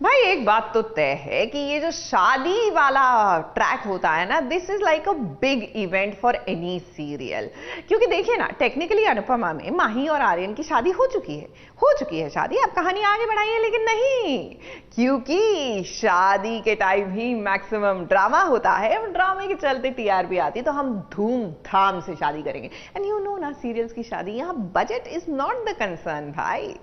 भाई एक बात तो तय है कि ये जो शादी वाला ट्रैक होता है ना, this is like a big event for any serial. क्योंकि देखिए ना, टेक्निकली अनुपमा में माही और आर्यन की शादी हो चुकी है शादी। अब कहानी आगे बढ़ाइए, लेकिन नहीं, क्योंकि शादी के टाइम ही मैक्सिमम ड्रामा होता है। अब ड्रामे के चलते टीआरपी आती, तो हम धूमधाम से शादी करेंगे। एंड यू नो ना, सीरियल्स की शादी, यहाँ budget is not the concern भाई।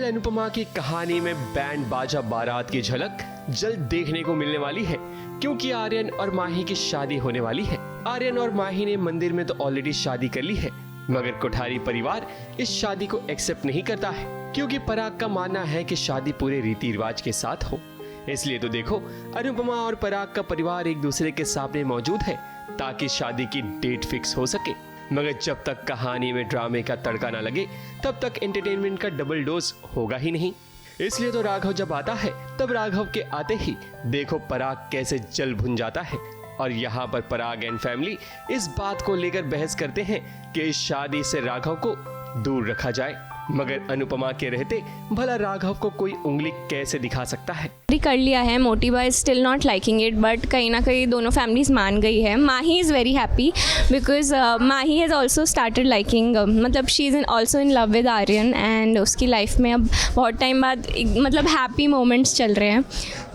अनुपमा की कहानी में बैंड बाजा बारात की झलक जल्द देखने को मिलने वाली है, क्योंकि आर्यन और माही की शादी होने वाली है। आर्यन और माही ने मंदिर में तो ऑलरेडी शादी कर ली है, मगर कोठारी परिवार इस शादी को एक्सेप्ट नहीं करता है, क्योंकि पराग का मानना है कि शादी पूरे रीति रिवाज के साथ हो। इसलिए तो देखो, अनुपमा और पराग का परिवार एक दूसरे के सामने मौजूद है ताकि शादी की डेट फिक्स हो सके। मगर जब तक कहानी में ड्रामे का तड़का ना लगे, तब तक एंटरटेनमेंट का डबल डोज होगा ही नहीं। इसलिए तो राघव जब आता है, तब राघव के आते ही देखो पराग कैसे जल भुन जाता है। और यहाँ पर पराग एंड फैमिली इस बात को लेकर बहस करते हैं कि इस शादी से राघव को दूर रखा जाए, मगर अनुपमा के रहते भला राघव को कोई उंगली कैसे दिखा सकता है। कर लिया है, मोटिवा is still not liking it, but कहीं ना कहीं दोनों फैमिलीज मान गई है। Mahi is very happy because Mahi has also started liking, मतलब she is also in love with Aryan, and उसकी लाइफ में अब बहुत टाइम बाद मतलब हैप्पी मोमेंट्स चल रहे हैं।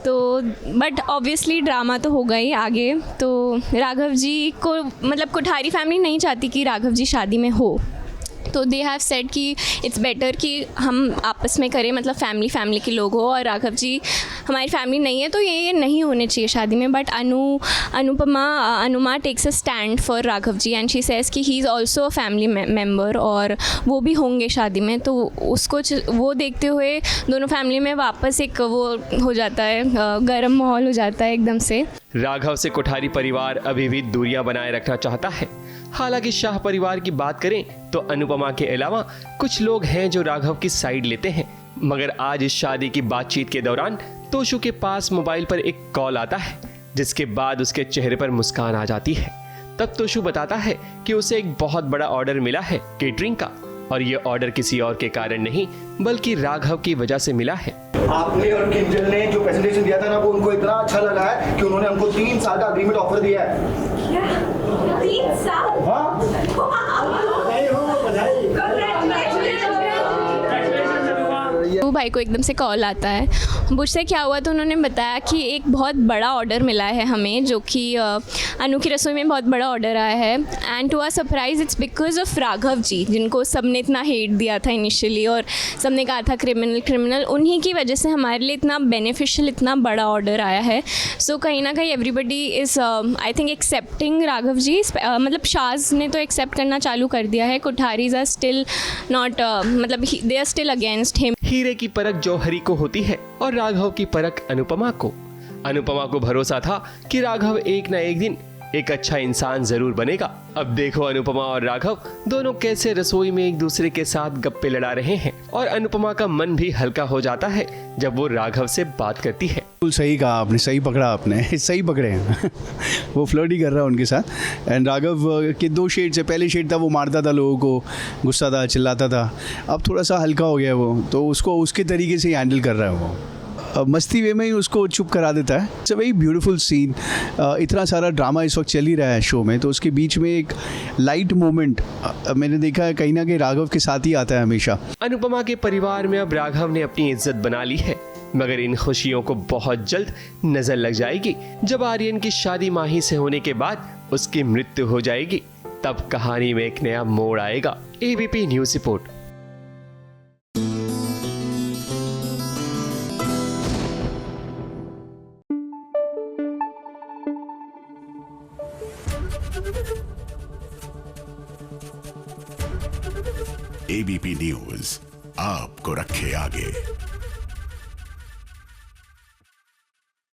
तो बट ऑब्वियसली ड्रामा तो होगा ही आगे। तो राघव जी को मतलब कोठारी फैमिली नहीं चाहती कि राघव जी शादी में हो, तो दे हैव सेड कि इट्स बेटर कि हम आपस में करें, मतलब फैमिली के लोग हो, और राघव जी हमारी फैमिली नहीं है तो ये नहीं होने चाहिए शादी में। But Anuma takes a stand for Raghav ji and she says कि he is also a family member और वो भी होंगे शादी में। तो उसको वो देखते हुए दोनों फैमिली में वापस एक वो हो जाता है, गर्म माहौल हो जाता है एकदम से। राघव से कोठारी परिवार अभी भी दूरियां बनाए रखना चाहता है। हालांकि शाह परिवार की बात करें तो अनुपमा के अलावा कुछ लोग हैं जो राघव की साइड लेते हैं। मगर आज इस शादी की बातचीत के दौरान तोशु के पास मोबाइल पर एक कॉल आता है, जिसके बाद उसके चेहरे पर मुस्कान आ जाती है। तब तोशु बताता है कि उसे एक बहुत बड़ा ऑर्डर मिला है केटरिंग का, और ये ऑर्डर किसी और के कारण नहीं बल्कि राघव की वजह से मिला है। आपने और किंजल ने जो प्रेजेंटेशन दिया था ना, वो उनको इतना अच्छा लगा है कि उन्होंने हमको 3 साल का अग्रीमेंट ऑफर दिया है। क्या? 3 साल? हाँ। बधाई हो, बधाई। वो भाई को एकदम से कॉल आता है, मुझसे क्या हुआ, तो उन्होंने बताया कि एक बहुत बड़ा ऑर्डर मिला है हमें, जो कि अनु की रसोई में बहुत बड़ा ऑर्डर आया है। And to our surprise it's because of Raghav ji, जिनको सबने इतना हेट दिया था इनिशियली और सबने कहा था क्रिमिनल, उन्हीं की वजह से हमारे लिए इतना बेनिफिशियल, इतना बड़ा ऑर्डर आया है। सो कहीं ना कहीं everybody is I think accepting Raghav ji, मतलब शाज ने तो एक्सेप्ट करना चालू कर दिया है। कोठारीज आर स्टिल नॉट, मतलब they are still against him. हीरे की परख जौहरी को होती है और राघव की परख अनुपमा को। अनुपमा को भरोसा था कि राघव एक न एक दिन एक अच्छा इंसान जरूर बनेगा। अब देखो अनुपमा और राघव दोनों कैसे रसोई में एक दूसरे के साथ गप्पे लड़ा रहे हैं, और अनुपमा का मन भी हल्का हो जाता है जब वो राघव से बात करती है। बिल्कुल सही कहा आपने, सही पकड़ा आपने, सही पकड़े हैं। वो फ्लर्ट ही कर रहा है उनके साथ। एंड राघव के 2 शेड से, पहले शेड था वो मारता था लोगों को, गुस्सा था, चिल्लाता था। अब थोड़ा सा हल्का हो गया वो, तो उसको उसके तरीके से हैंडल कर रहा है वो, मस्ती वे में ही उसको चुप करा देता है। It's a very beautiful scene. इतना सारा ड्रामा इस वक्त चल ही रहा है शो में, तो उसके बीच में एक लाइट मोमेंट मैंने देखा है कहीं ना कहीं राघव के साथ ही आता है हमेशा। अनुपमा के परिवार में अब राघव ने अपनी इज्जत बना ली है, मगर इन खुशियों को बहुत जल्द नजर लग जाएगी जब आर्यन की शादी माही से होने के बाद उसकी मृत्यु हो जाएगी। तब कहानी में एक नया मोड़ आएगा। ABP news report. ABP News आपको रखे आगे।